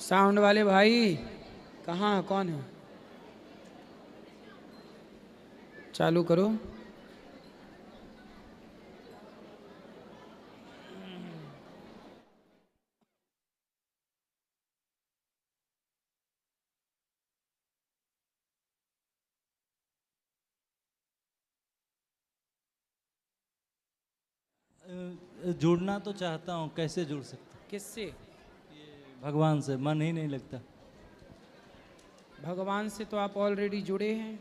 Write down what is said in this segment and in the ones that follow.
Sound वाले भाई कहाँ है, कौन है? चालू करो। जुड़ना तो चाहता हूँ, कैसे जुड़ सकता? किससे? भगवान से मन ही नहीं लगता। भगवान से तो आप ऑलरेडी जुड़े हैं,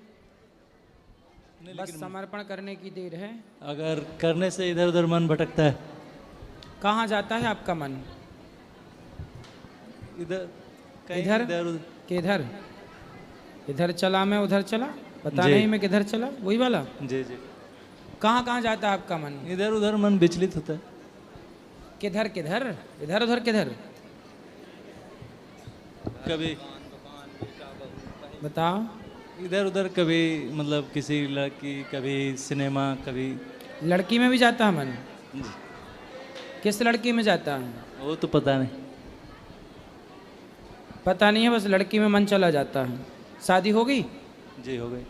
नहीं, बस लेकिन समर्पण करने की देर है। अगर करने से इधर उधर मन भटकता है। कहाँ जाता है आपका मन? इधर कहीं इधर इधर उधर। किधर? इधर चला मैं उधर चला, पता जी। नहीं मैं किधर चला, वही वाला। जी जी। कहाँ कहाँ जाता है आपका मन? इधर उधर मन विचलित होता है। किधर किधर? इधर उधर किधर? कभी बताओ। इधर उधर, कभी मतलब किसी लड़की, कभी सिनेमा, कभी। लड़की में भी जाता है मन? जी। किस लड़की में जाता है? वो तो पता नहीं। पता नहीं है, बस लड़की में मन चला जाता है। शादी हो गई? जी हो गई।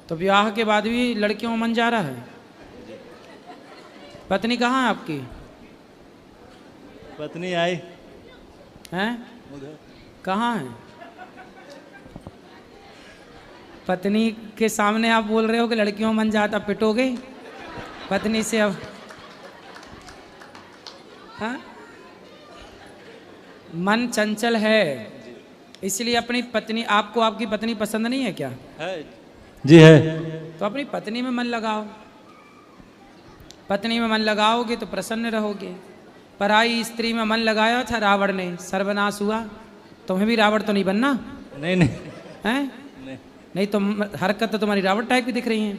तो ब्याह के बाद भी लड़कियों में मन जा रहा है? पत्नी कहाँ है आपकी? पत्नी आई हैं? उधर। कहाँ है? पत्नी के सामने आप बोल रहे हो कि लड़कियों में मन जाता, पिटोगे पत्नी से अब? हाँ? मन चंचल है, इसलिए अपनी पत्नी, आपको आपकी पत्नी पसंद नहीं है क्या? है जी, है। तो अपनी पत्नी में मन लगाओ। पत्नी में मन लगाओगे तो प्रसन्न रहोगे। पराई स्त्री में मन लगाया था रावण ने, सर्वनाश हुआ। तुम्हें भी रावण तो नहीं बनना? नहीं नहीं हैं? नहीं। नहीं तो हरकत तो तुम्हारी रावण टाइप की दिख रही है।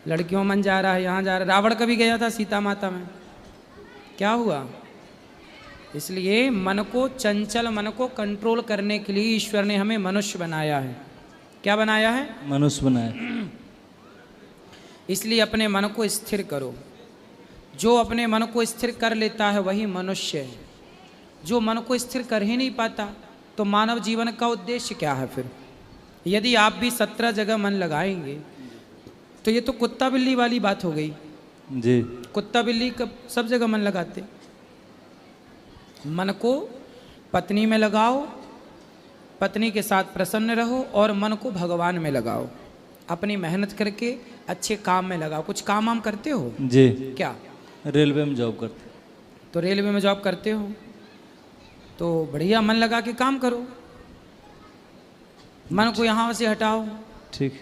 लड़कियों में मन जा रहा है, यहाँ जा रहा है। रावण कभी गया था सीता माता में, क्या हुआ? इसलिए मन को, चंचल मन को कंट्रोल करने के लिए ईश्वर ने हमें मनुष्य बनाया है। क्या बनाया है? मनुष्य बनाया। इसलिए अपने मन को स्थिर करो। जो अपने मन को स्थिर कर लेता है वही मनुष्य है। जो मन को स्थिर कर ही नहीं पाता तो मानव जीवन का उद्देश्य क्या है फिर? यदि आप भी 17 जगह मन लगाएंगे तो ये तो कुत्ता बिल्ली वाली बात हो गई। जी। कुत्ता बिल्ली कब सब जगह मन लगाते? मन को पत्नी में लगाओ, पत्नी के साथ प्रसन्न रहो, और मन को भगवान में लगाओ। अपनी मेहनत करके अच्छे काम में लगाओ। कुछ काम वाम करते हो? जी। क्या? रेलवे में जॉब करते। तो रेलवे में जॉब करते हो तो बढ़िया मन लगा के काम करो। मन को यहाँ से हटाओ। ठीक।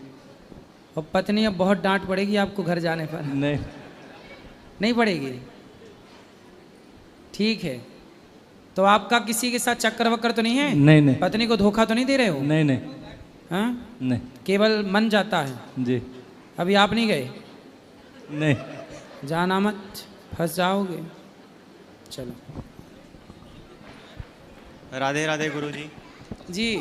और पत्नी अब बहुत डांट पड़ेगी आपको घर जाने पर। नहीं नहीं पड़ेगी? ठीक है। तो आपका किसी के साथ चक्कर वक्कर तो नहीं है? नहीं नहीं पत्नी को धोखा तो नहीं दे रहे हो? नहीं नहीं हाँ? नहीं। केवल मन जाता है? जी। अभी आप नहीं गए? नहीं। जाना मत, फंस जाओगे। चलो। राधे राधे गुरुजी। जी।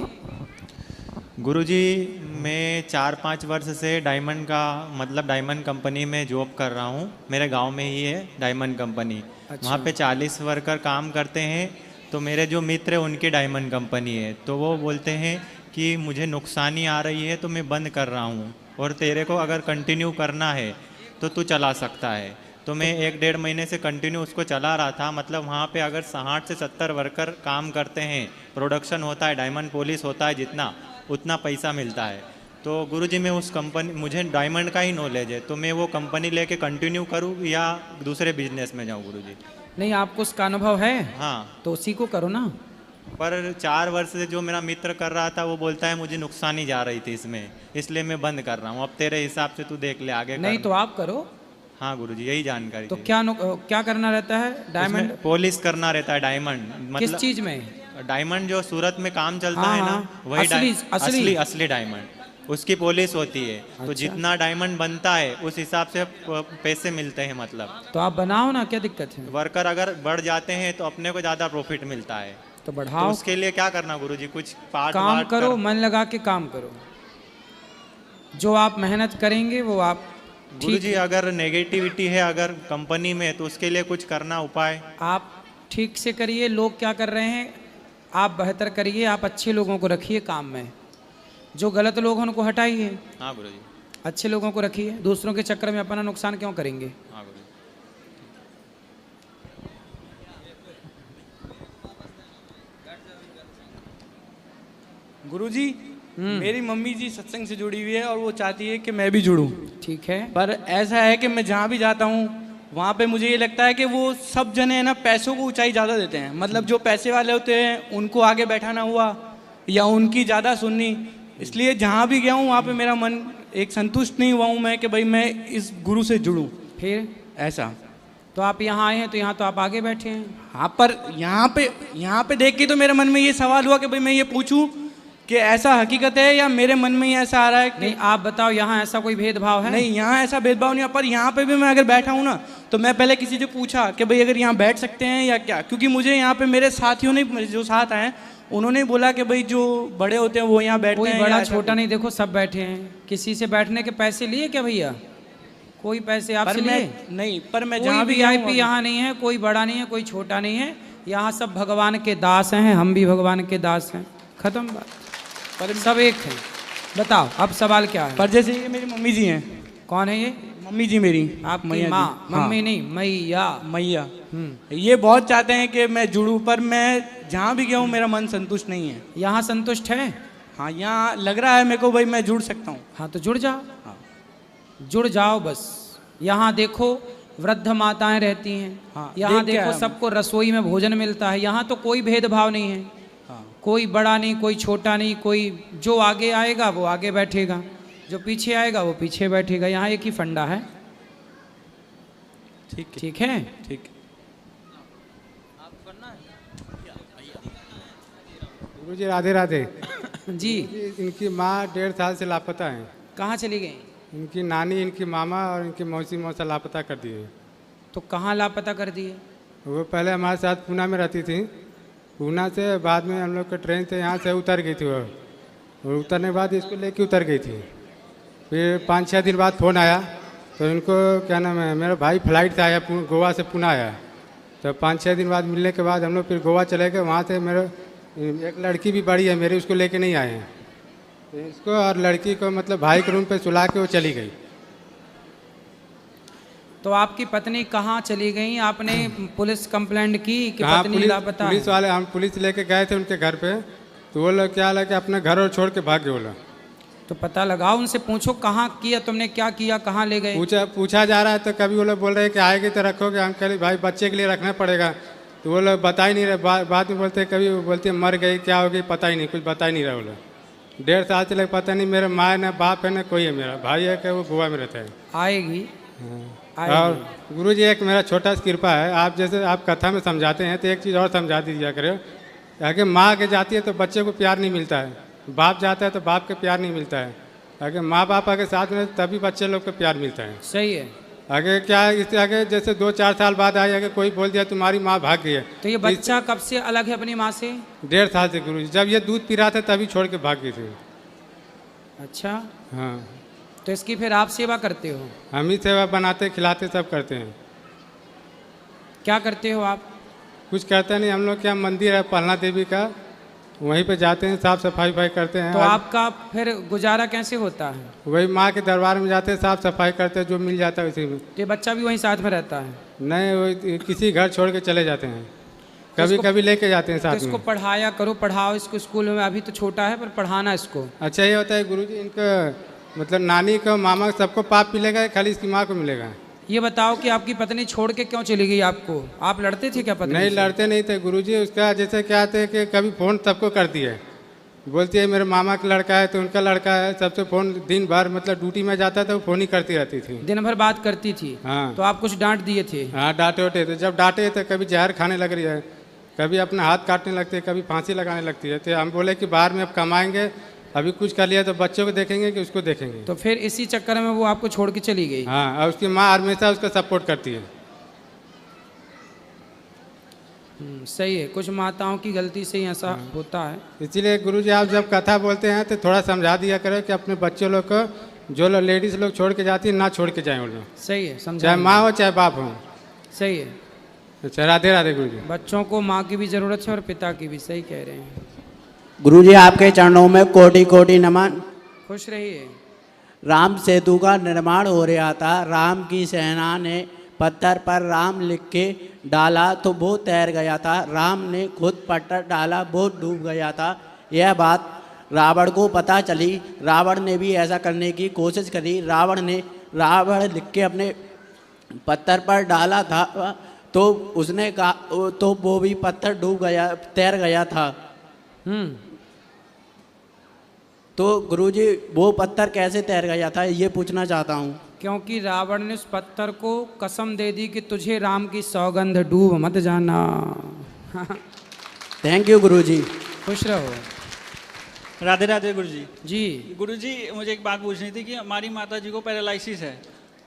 गुरुजी, मैं 4-5 वर्ष से डायमंड का मतलब डायमंड कंपनी में जॉब कर रहा हूँ। मेरे गांव में ही है डायमंड कंपनी। अच्छा। वहाँ पे 40 वर्कर काम करते हैं। तो मेरे जो मित्र हैं उनकी डायमंड कंपनी है, तो वो बोलते हैं कि मुझे नुकसानी आ रही है तो मैं बंद कर रहा हूँ, और तेरे को अगर कंटिन्यू करना है तो तू चला सकता है। तो मैं 1-1.5 महीने से कंटिन्यू उसको चला रहा था। मतलब वहाँ पे अगर 60 से 70 वर्कर काम करते हैं, प्रोडक्शन होता है, डायमंड पॉलिश होता है, जितना उतना पैसा मिलता है। तो गुरुजी, मैं उस कंपनी, मुझे डायमंड का ही नॉलेज है, तो मैं वो कंपनी लेके कंटिन्यू करूँ या दूसरे बिजनेस में जाऊँ गुरुजी? नहीं, आपको उसका अनुभव है? हाँ। तो उसी को करो ना। पर 4 वर्ष से जो मेरा मित्र कर रहा था वो बोलता है मुझे नुकसानी जा रही थी इसमें, इसलिए मैं बंद कर रहा हूँ। अब तेरे हिसाब से तू देख ले आगे। नहीं तो आप करो। हाँ गुरुजी, यही जानकारी तो थी। क्या करना रहता है? डायमंड पॉलिश करना रहता है डायमंड। किस मतलब चीज में? डायमंड जो सूरत में काम चलता हाँ, है ना, हाँ। वही असली असली डायमंड, उसकी पॉलिश होती है। तो अच्छा। जितना डायमंड बनता है उस हिसाब से पैसे मिलते हैं। मतलब तो आप बनाओ ना, क्या दिक्कत है? वर्कर अगर बढ़ जाते हैं तो अपने को ज़्यादा प्रॉफिट मिलता है। तो तो बढ़ाओ। उसके लिए क्या करना गुरुजी? कुछ पार्ट काम वार्ट करो, मन लगा के काम करो। जो आप मेहनत करेंगे वो आप गुरुजी, अगर नेगेटिविटी है अगर कंपनी में, तो उसके लिए कुछ करना उपाय? आप ठीक से करिए। लोग क्या कर रहे हैं, आप बेहतर करिए, आप अच्छे लोगों को रखिए काम में, जो गलत लोग हैं उनको हटाइए, हाँ गुरु जी। अच्छे लोगों को रखिए। दूसरों के चक्कर में अपना नुकसान क्यों करेंगे। हाँ गुरु जी। गुरुजी, मेरी मम्मी जी सत्संग से जुड़ी हुई है और वो चाहती है कि मैं भी जुड़ूं। ठीक है। पर ऐसा है कि मैं जहाँ भी जाता हूँ वहाँ पे मुझे ये लगता है कि वो सब जने है ना पैसों को ऊंचाई ज़्यादा देते हैं। मतलब जो पैसे वाले होते हैं उनको आगे बैठाना हुआ या उनकी ज़्यादा सुननी, इसलिए जहाँ भी गया हूँ वहाँ पे मेरा मन एक संतुष्ट नहीं हुआ हूँ मैं कि भाई मैं इस गुरु से जुड़ूं। फिर ऐसा तो आप यहाँ आए हैं, तो यहाँ तो आप आगे बैठे हैं। हाँ, पर यहाँ पे देख के तो मेरे मन में ये सवाल हुआ कि भाई मैं ये पूछूं कि ऐसा हकीकत है या मेरे मन में ही ऐसा आ रहा है कि नहीं, आप बताओ, यहाँ ऐसा कोई भेदभाव है। नहीं, यहाँ ऐसा भेदभाव नहीं है। पर यहाँ पे भी मैं अगर बैठा हूँ ना तो मैं पहले किसी से पूछा कि भाई अगर यहाँ बैठ सकते हैं या क्या, क्योंकि मुझे यहाँ पे मेरे साथियों ने जो साथ आए उन्होंने बोला कि भाई जो बड़े होते हैं वो यहाँ बैठते कोई हैं। बड़ा या ऐसा छोटा नहीं, देखो सब बैठे हैं। किसी से बैठने के पैसे लिए क्या भैया? कोई पैसे आपसे पर मैं लिए? नहीं, पर मैं कोई जहाँ भी VIP यहाँ नहीं है, कोई बड़ा नहीं है, कोई छोटा नहीं है। यहाँ सब भगवान के दास हैं, हम भी भगवान के दास हैं। खत्म बात, पर सब एक हैं। बताओ अब सवाल क्या है। पर जैसे ये मेरी मम्मी जी हैं। कौन है ये? मम्मी जी मेरी, आपकी मैया जी। माँ? हाँ, मम्मी नहीं, मैया। मैया। हम्म। ये बहुत चाहते हैं कि मैं जुड़ूं, पर मैं जहाँ भी गया हूँ मेरा मन संतुष्ट नहीं है। यहाँ संतुष्ट है? हाँ, यहाँ लग रहा है मेरे को भाई मैं जुड़ सकता हूँ। हाँ तो जुड़ जाओ। हाँ। जुड़ जाओ बस। यहाँ देखो वृद्ध माताएं रहती हैं। हाँ, यहाँ देख के देखो आया सबको रसोई में भोजन मिलता है। यहाँ तो कोई भेदभाव नहीं है। हाँ। कोई बड़ा नहीं, कोई छोटा नहीं, कोई जो आगे आएगा वो आगे बैठेगा, जो पीछे आएगा वो पीछे बैठेगा। यहाँ एक ही फंडा है। ठीक है, ठीक है। ठीक। गुरु जी राधे राधे। जी, इनकी माँ 1.5 साल से लापता है। कहाँ चली गई? इनकी नानी, इनकी मामा और इनकी मौसी मौसा लापता कर दिए। तो कहाँ लापता कर दिए? वो पहले हमारे साथ पूना में रहती थी। पूना से बाद में हम लोग का ट्रेन से यहाँ से उतर गई थी वो। और उतरने के बाद इसको लेके उतर गई थी। फिर 5-6 दिन बाद फ़ोन आया तो इनको क्या नाम है, मेरा भाई फ्लाइट से आया, गोवा से पूना आया। तो 5-6 दिन बाद मिलने के बाद हम लोग फिर गोवा चले गए। वहाँ से मेरा एक लड़की भी बड़ी है मेरी, उसको लेके नहीं आए हैं। तो इसको और लड़की को मतलब भाई के रूम पे सुला के वो चली गई। तो आपकी पत्नी कहाँ चली गई? आपने पुलिस कंप्लेंट की कि हाँ, पत्नी लापता है? पुलिस वाले, हम पुलिस लेके गए थे उनके घर पे। तो वो लोग क्या लगे अपना घर और छोड़ के भाग गए वो लोग। तो पता लगाओ, उनसे पूछो कहाँ किया तुमने, क्या किया, कहाँ ले गए? पूछा जा रहा है तो कभी वो लोग बोल रहे हैं कि आएगी तो रखोगे। हम कह भाई बच्चे के लिए रखना पड़ेगा। तो वो लोग बता ही नहीं रहे। बाद में बोलते कभी वो बोलते मर गई, क्या होगी पता ही नहीं, कुछ बता ही नहीं रहा वो लोग। 1.5 साल से लगे पता नहीं। मेरा माँ न बाप है न कोई है। मेरा भाई है कि वो गोवा में रहता है। आएगी। और गुरु जी एक मेरा छोटा सा कृपा है, आप जैसे आप कथा में समझाते हैं तो एक चीज़ और समझा दीजिए करो। अगर माँ आगे जाती है तो बच्चे को प्यार नहीं मिलता है, बाप जाता है तो बाप के प्यार नहीं मिलता है। अगर माँ बाप आगे साथ में तभी बच्चे लोग को प्यार मिलता है। सही है। आगे क्या है, इससे आगे जैसे 2-4 साल बाद आए, अगर कोई बोल दिया तुम्हारी माँ भाग गई है। तो ये बच्चा कब से अलग है अपनी माँ से? 1.5 साल से गुरु जी, जब ये दूध पी रहा था तभी छोड़ के भाग गई थी। अच्छा, हाँ, तो इसकी फिर आप सेवा करते हो? हम ही सेवा बनाते खिलाते सब करते हैं। क्या करते हो आप? कुछ करते नहीं। हम लोग क्या मंदिर है पलना देवी का, वहीं पे जाते हैं, साफ सफाई करते हैं। तो आपका फिर गुजारा कैसे होता है? वही माँ के दरबार में जाते हैं, साफ सफाई करते हैं, जो मिल जाता है उसी में। तो ये बच्चा भी वहीं साथ में रहता है? नहीं, वो किसी घर छोड़ के चले जाते हैं, कभी कभी लेके जाते हैं तो साथ इसको में। पढ़ाया करो, पढ़ाओ इसको स्कूल में। अभी तो छोटा है पर पढ़ाना इसको। अच्छा ये होता है गुरुजी, इनका मतलब नानी को मामा सबको पाप मिलेगा, खाली इसकी माँ को मिलेगा। ये बताओ कि आपकी पत्नी छोड़ के क्यों चली गई आपको? आप लड़ते थे क्या पत्नी नहीं से? लड़ते नहीं थे गुरुजी। उसका जैसे क्या थे कि कभी फ़ोन सबको करती है, बोलती है मेरे मामा का लड़का है तो उनका लड़का है, सबसे फ़ोन दिन भर मतलब ड्यूटी में जाता था वो फ़ोन ही करती रहती थी। दिन भर बात करती थी? हाँ। तो आप कुछ डांट दिए थे? हाँ डांटे उठे थे। जब डांटे तो कभी जहर खाने लग रही है, कभी अपना हाथ काटने लगती है, कभी फांसी लगाने लगती है। तो हम बोले कि बाहर में अब कमाएंगे, अभी कुछ कर लिया तो बच्चों को देखेंगे कि उसको देखेंगे। तो फिर इसी चक्कर में वो आपको छोड़ के चली गई? हाँ, और उसकी माँ हमेशा उसका सपोर्ट करती है। सही है। कुछ माताओं की गलती से ही ऐसा होता है। इसीलिए गुरुजी आप जब कथा बोलते हैं तो थोड़ा समझा दिया करो कि अपने बच्चों लोग को, जो लोग लेडीज़ लोग छोड़ के जाती है ना छोड़ के जाएं वो लोग, सही है, समझा। चाहे माँ हो चाहे बाप हो। सही है। अच्छा, राधे राधे गुरु जी। बच्चों को माँ की भी जरूरत है और पिता की भी, सही कह रहे हैं। गुरुजी आपके चरणों में कोटि कोटि नमन। खुश रहिए। राम सेतु का निर्माण हो रहा था, राम की सेना ने पत्थर पर राम लिख के डाला तो वो तैर गया था, राम ने खुद पत्थर डाला वो डूब गया था। यह बात रावण को पता चली, रावण ने भी ऐसा करने की कोशिश करी, रावण लिख के अपने पत्थर पर डाला था तो उसने कहा तो वो भी पत्थर डूब गया, तैर गया था। तो गुरुजी वो पत्थर कैसे तैर गया था ये पूछना चाहता हूँ। क्योंकि रावण ने उस पत्थर को कसम दे दी कि तुझे राम की सौगंध डूब मत जाना। थैंक यू गुरुजी। खुश रहो। राधे राधे गुरुजी। जी गुरुजी मुझे एक बात पूछनी थी कि हमारी माता जी को पैरालिसिस है।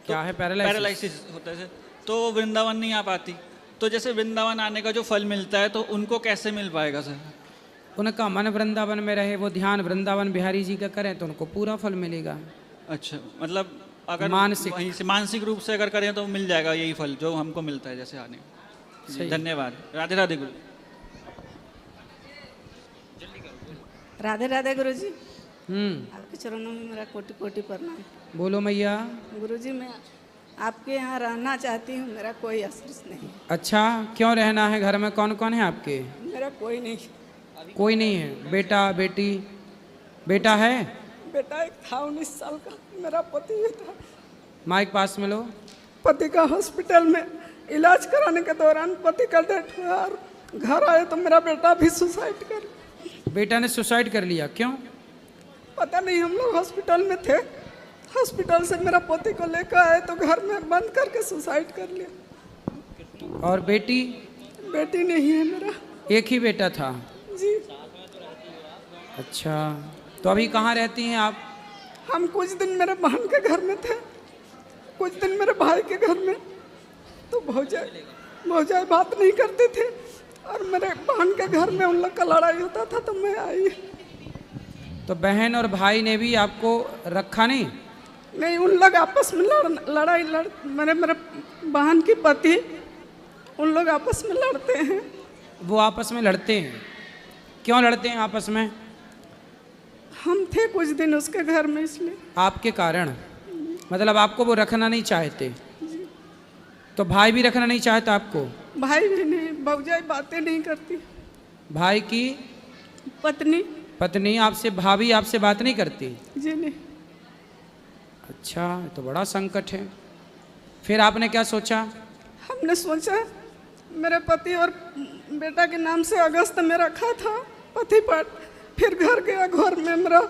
क्या है पैरालिसिस? पैरालिसिस होता है तो वृंदावन नहीं आ पाती, तो जैसे वृंदावन आने का जो फल मिलता है तो उनको कैसे मिल पाएगा सर? उनका मन वृंदावन में रहे, वो ध्यान वृंदावन बिहारी जी का करें तो उनको पूरा फल मिलेगा। अच्छा, मतलब अगर मानसिक। वहीं से मानसिक रूप से अगर करें तो मिल जाएगा यही फल जो हमको मिलता है जैसे आने। सही। धन्यवाद। राधे राधे गुरु। राधे राधे गुरुजी। आपके चरणों में मेरा कोटि कोटि प्रणाम। बोलो मैया। गुरुजी मैं आपके यहाँ रहना चाहती हूँ, मेरा कोई आश्रित नहीं। अच्छा, क्यों रहना है? घर में कौन कौन है आपके? मेरा कोई नहीं। कोई नहीं है? बेटा बेटी? बेटा है? बेटा एक था 19 साल का, मेरा पति भी था। माइक पास में लो। पति का हॉस्पिटल में इलाज कराने के दौरान पति का डेथ हुआ और घर आए तो मेरा बेटा भी सुसाइड कर। बेटा ने सुसाइड कर लिया? क्यों? पता नहीं, हम लोग हॉस्पिटल में थे, हॉस्पिटल से मेरा पति को लेकर आए तो घर में बंद करके सुसाइड कर लिया। और बेटी? बेटी नहीं है मेरा। एक ही बेटा था? जी। अच्छा, तो अभी कहाँ रहती हैं आप? हम कुछ दिन मेरे बहन के घर में थे, कुछ दिन मेरे भाई के घर में। तो भौजाई बात नहीं करते थे और मेरे बहन के घर में उन लोग का लड़ाई होता था तो मैं आई। तो बहन और भाई ने भी आपको रखा नहीं? नहीं, उन लोग आपस में लड़ाई मेरे बहन की पति उन लोग आपस में लड़ते हैं। वो आपस में लड़ते हैं? क्यों लड़ते हैं आपस में? हम थे कुछ दिन उसके घर में इसलिए। आपके कारण? मतलब आपको वो रखना नहीं चाहते? तो भाई भी रखना नहीं चाहता आपको? भाई भी नहीं, भौजाई बातें नहीं करती। भाई की पत्नी आपसे, भाभी आपसे बात नहीं करती? जी नहीं। अच्छा, तो बड़ा संकट है। फिर आपने क्या सोचा? हमने सोचा मेरे पति और बेटा के नाम से अगस्त में रखा था पति पर, फिर घर गया, घर में मेरा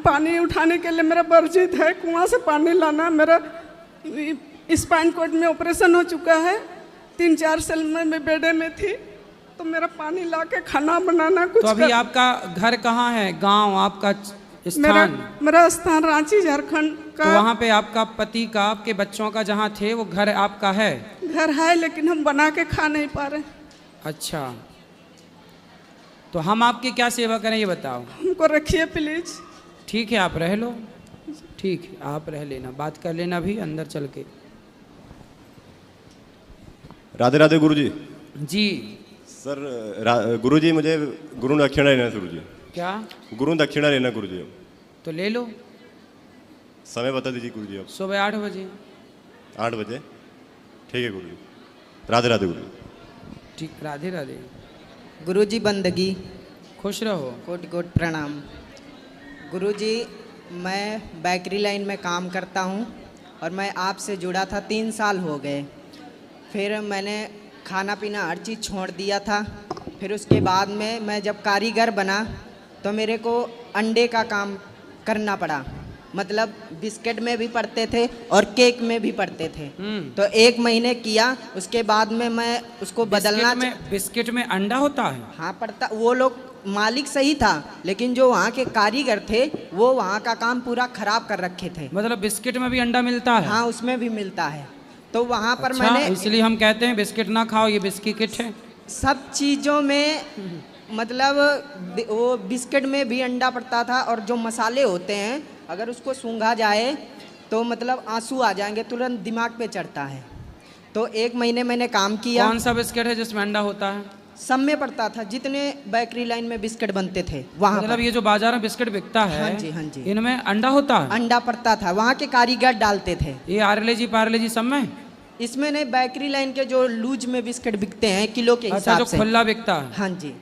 पानी उठाने के लिए मेरा वर्जित है, कुआं से पानी लाना। मेरा स्पाइन कोड में ऑपरेशन हो चुका है, 3-4 साल में मैं बेडे में थी, तो मेरा पानी ला के खाना बनाना कुछ। तो अभी आपका घर कहाँ है? गांव आपका स्थान? मेरा स्थान रांची झारखंड का। तो वहाँ पे आपका पति का, आपके बच्चों का जहाँ थे वो घर आपका है? घर है लेकिन हम बना के खा नहीं पा रहे। अच्छा, तो हम आपकी क्या सेवा करें ये बताओ। हमको रखिए प्लीज। ठीक है, आप रह लो। ठीक है, आप रह लेना, बात कर लेना भी अंदर चल के। राधे राधे गुरुजी। जी सर, गुरुजी मुझे गुरु दक्षिणा लेना है गुरुजी। क्या? गुरु दक्षिणा लेना गुरुजी। तो ले लो। समय बता दीजिए गुरुजी आप। सुबह 8 बजे। 8 बजे? ठीक है गुरुजी। राधे राधे गुरुजी। ठीक, राधे राधे। गुरुजी बंदगी। खुश रहो। कोटि कोटि प्रणाम। गुरुजी मैं बेकरी लाइन में काम करता हूँ और मैं आपसे जुड़ा था 3 साल हो गए। फिर मैंने खाना पीना हर चीज़ छोड़ दिया था। फिर उसके बाद में मैं जब कारीगर बना तो मेरे को अंडे का काम करना पड़ा, मतलब बिस्किट में भी पढ़ते थे और केक में भी पढ़ते थे। तो 1 महीने किया, उसके बाद में मैं उसको बदलना। बिस्किट में अंडा होता है? हाँ पड़ता। वो लोग मालिक सही था लेकिन जो वहाँ के कारीगर थे वो वहाँ का काम पूरा खराब कर रखे थे। मतलब बिस्किट में भी अंडा मिलता है? हाँ उसमें भी मिलता है। तो वहाँ पर अच्छा, मैंने, इसलिए हम कहते हैं बिस्किट ना खाओ, ये बिस्किट है। सब चीज़ों में मतलब वो बिस्किट में भी अंडा पड़ता था और जो मसाले होते हैं अगर उसको सूंघा जाए तो मतलब आंसू आ जाएंगे, तुरंत दिमाग पे चढ़ता है। तो 1 महीने मैंने काम किया। कौन सा बिस्किट है जिसमें अंडा होता है? सब में पड़ता था, जितने बेकरी लाइन में बिस्किट बनते थे वहाँ मतलब ये जो बाजार में बिस्किट बिकता है, हाँ जी, हाँ जी। इनमें अंडा होता है? अंडा पड़ता था, वहाँ के कारीगर डालते थे। ये आर्ले जी पार्ले जी सब में? इसमें नहीं, बेकरी लाइन के जो लूज में बिस्किट बिकते हैं किलो के अच्छा, हिसाब जो से। खुला बिकता है। हाँ जी।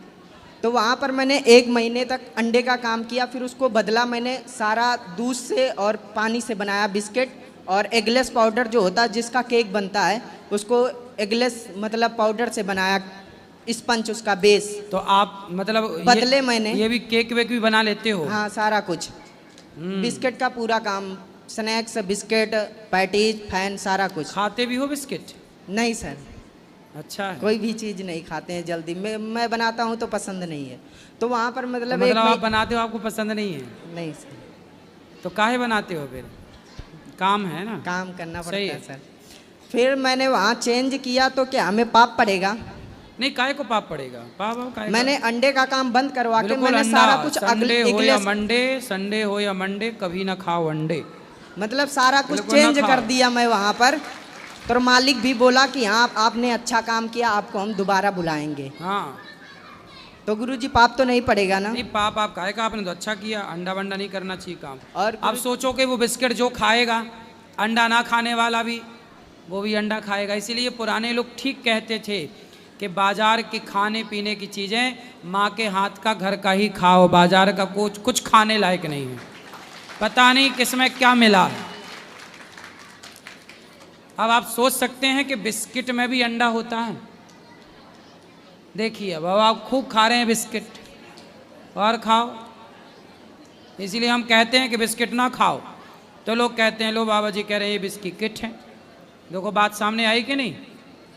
तो वहाँ पर मैंने 1 महीने तक अंडे का काम किया, फिर उसको बदला मैंने सारा दूध से और पानी से बनाया बिस्किट, और एगलेस पाउडर जो होता है जिसका केक बनता है उसको एगलेस मतलब पाउडर से बनाया, स्पंज उसका बेस। तो आप मतलब बदले मैंने ये भी केक वेक भी बना लेते हो? हाँ, सारा कुछ बिस्किट का पूरा काम, स्नैक्स, बिस्किट, पैटीज, फैन, सारा कुछ। खाते भी हो बिस्किट? नहीं सर, अच्छा है। कोई भी चीज़ नहीं खाते हैं जल्दी। मैं बनाता हूँ तो पसंद नहीं है, तो वहाँ पर मतलब तो मतलब आप बनाते हो, आपको पसंद नहीं है? नहीं सर, तो काहे बनाते हो फिर? काम है ना, काम करना पड़ता सही है है। सर। फिर मैंने वहाँ चेंज किया तो क्या हमें पाप पड़ेगा? नहीं, काहे को पाप पड़ेगा? पाप काहे का? मैंने अंडे का काम बंद करवा के बिल्कुल मैंने अंडा, सारा कुछ संडे हो या एगलेस मंडे, संडे हो या मंडे, कभी ना खाओ अंडे। मतलब सारा कुछ बिल्कुल ना चेंज खाओ। कर दिया मैं वहाँ पर। तो मालिक भी बोला कि हाँ आपने अच्छा काम किया, आपको हम दोबारा बुलाएंगे। हाँ, तो गुरुजी पाप तो नहीं पड़ेगा ना? नहीं पाप आप काहे का, आपने तो अच्छा किया। अंडा वंडा नहीं करना चाहिए काम। और अब सोचो कि वो बिस्किट जो खाएगा, अंडा ना खाने वाला भी वो भी अंडा खाएगा। इसीलिए पुराने लोग ठीक कहते थे कि बाजार के खाने पीने की चीज़ें माँ के हाथ का घर का ही खाओ, बाजार का कुछ खाने लायक नहीं है, पता नहीं किसमें क्या मिला है। अब आप सोच सकते हैं कि बिस्किट में भी अंडा होता है। देखिए अब आप खूब खा रहे हैं बिस्किट, और खाओ। इसीलिए हम कहते हैं कि बिस्किट ना खाओ, तो लोग कहते हैं लो बाबा जी कह रहे हैं ये बिस्किट है। देखो बात सामने आई कि नहीं,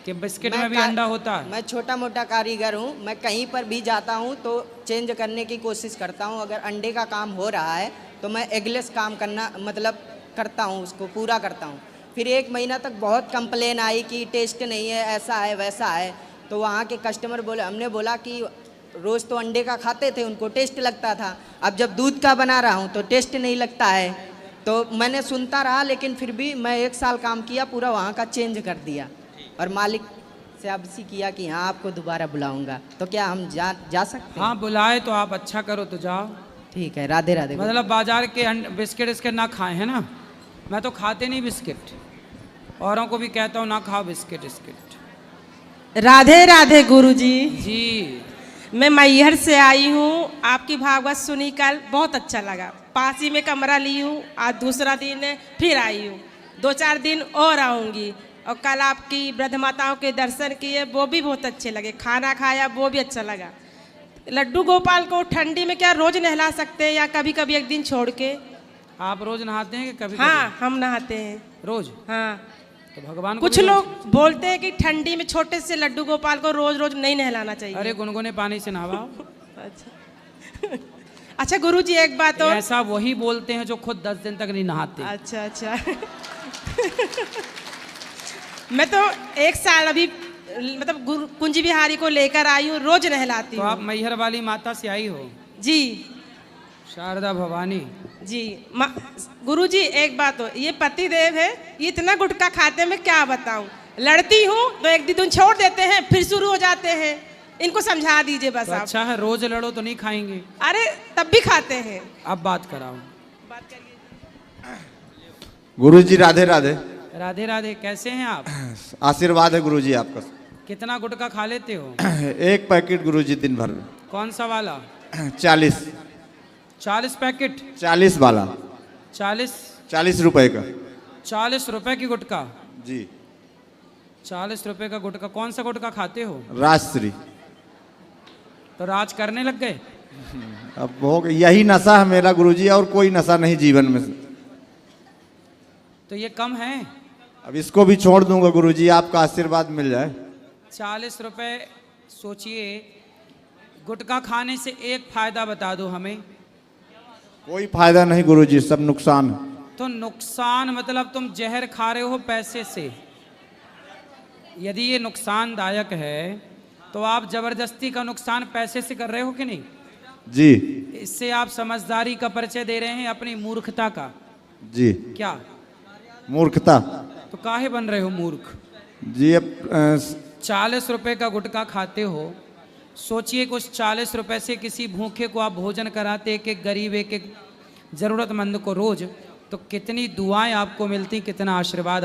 कि बिस्किट में भी अंडा होता है। मैं छोटा मोटा कारीगर हूँ, मैं कहीं पर भी जाता हूँ तो चेंज करने की कोशिश करता हूँ। अगर अंडे का काम हो रहा है तो मैं एगलेस काम करना मतलब करता हूँ, उसको पूरा करता हूँ। फिर 1 महीना तक बहुत कंप्लेन आई कि टेस्ट नहीं है, ऐसा है वैसा है। तो वहाँ के कस्टमर बोले, हमने बोला कि रोज़ तो अंडे का खाते थे, उनको टेस्ट लगता था, अब जब दूध का बना रहा हूँ तो टेस्ट नहीं लगता है। तो मैंने सुनता रहा, लेकिन फिर भी मैं 1 साल काम किया, पूरा वहाँ का चेंज कर दिया, और मालिक से आपसी किया कि हाँ आपको दोबारा बुलाऊंगा। तो क्या हम जा सकते हैं? हाँ बुलाए तो आप अच्छा करो तो जाओ। ठीक है, राधे राधे। मतलब बाजार के बिस्किट इसकिट ना खाएं, है ना। मैं तो खाते नहीं बिस्किट, औरों को भी कहता हूँ ना खाओ बिस्किट इसकिट। राधे राधे गुरुजी। जी मैं मैहर से आई हूँ, आपकी भागवत सुनी कल, बहुत अच्छा लगा। पास ही में कमरा ली हूँ, आज दूसरा दिन फिर आई हूँ, 2-4 दिन और आऊँगी। और कल आपकी वृद्ध माताओं के दर्शन किए, वो भी बहुत अच्छे लगे। खाना खाया वो भी अच्छा लगा। लड्डू गोपाल को ठंडी में क्या रोज नहला सकते हैं या कभी कभी 1 दिन छोड़ के? आप रोज नहाते हैं कि कभी? हाँ हम नहाते हैं रोज। हाँ, तो भगवान को कुछ भी लोग बोलते हैं कि ठंडी में छोटे से लड्डू गोपाल को रोज रोज नहीं नहलाना चाहिए। अरे गुनगुने पानी से नहवाओ। अच्छा अच्छा गुरुजी एक बात और। ऐसा वही बोलते हैं जो खुद 10 दिन तक नहीं नहाते। अच्छा अच्छा मैं तो 1 साल अभी मतलब कुंज बिहारी को लेकर आई हूँ, रोज नहलाती तो हूँ। आप मैहर वाली माता से आई हो? जी शारदा भवानी जी। गुरुजी एक बात हो, ये पति देव है, ये इतना गुटखा खाते मैं क्या बताऊं। लड़ती हूँ तो 1 दिन छोड़ देते हैं, फिर शुरू हो जाते हैं। इनको समझा दीजिए बस तो आप। अच्छा है, रोज लड़ो तो नहीं खाएंगे। अरे तब भी खाते हैं। अब बात कराओ। गुरुजी राधे राधे। राधे राधे, कैसे हैं आप? आशीर्वाद है गुरुजी आपका। कितना गुटखा खा लेते हो? 1 पैकेट गुरुजी दिन भर में। कौन सा वाला? 40 पैकेट? 40 वाला। 40 रुपए का। 40 रुपए की गुटखा? जी। 40 रुपए का गुटखा। कौन सा गुटखा खाते हो? राजश्री। तो राज करने लग गए? अब हो गया, यही नशा है मेरा गुरुजी, और कोई नशा नहीं जीवन में। तो ये कम है? अब इसको भी छोड़ दूंगा गुरुजी, आपका आशीर्वाद मिल जाए। 40 रुपए, सोचिए गुटखा खाने से एक फायदा बता दो हमें। कोई फायदा नहीं गुरुजी, सब नुकसान है। तो नुकसान मतलब तुम जहर खा रहे हो पैसे से। यदि ये नुकसानदायक है तो आप जबरदस्ती का नुकसान पैसे से कर रहे हो कि नहीं? जी। इससे आप समझदारी का परिचय दे रहे हैं, अपनी मूर्खता का। जी। क्या मूर्खता? तो काहे बन रहे हो मूर्ख? जी अब 40 रुपए का गुटखा खाते हो, सोचिए कि उस 40 रुपए से किसी भूखे को आप भोजन कराते, एक एक गरीब, एक एक ज़रूरतमंद को रोज़, तो कितनी दुआएं आपको मिलती, कितना आशीर्वाद